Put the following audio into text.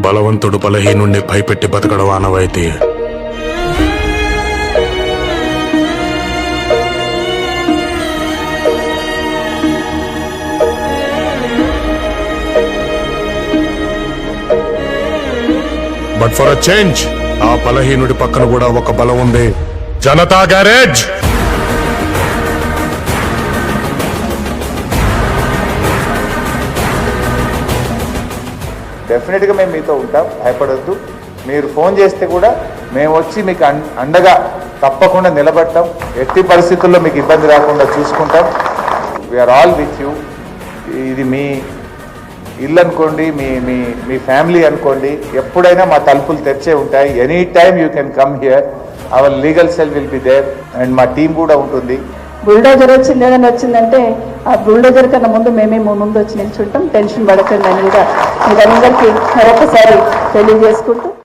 బలవంతుడు బలహీనుండి భయపెట్టి బతకడం ఆనవాయితీ. బట్ ఫర్ అ చేంజ్ ఆ బలహీనుడి పక్కన కూడా ఒక బలం ఉంది. జనతా గ్యారేజ్. డెఫినెట్గా మేము మీతో ఉంటాం, భయపడొద్దు. మీరు ఫోన్ చేస్తే కూడా మేము వచ్చి మీకు అండగా తప్పకుండా నిలబడతాం. ఎట్టి పరిస్థితుల్లో మీకు ఇబ్బంది రాకుండా చూసుకుంటాం. We are all with you. ఇది మీ ఇల్లు అనుకోండి, మీ మీ మీ ఫ్యామిలీ అనుకోండి. ఎప్పుడైనా మా తలుపులు తెరిచే ఉంటాయి. Any time you can come here. Our legal cell will be there and మా టీం కూడా ఉంటుంది. బుల్డోజర్ వచ్చింది ఏదైనా వచ్చిందంటే ఆ బుల్డోజర్ కన్నా ముందు మేమే ముందు వచ్చి నిల్చుంటాం. టెన్షన్ పడకండి అని కూడా మీరందరికీ మరొకసారి తెలియజేసుకుంటూ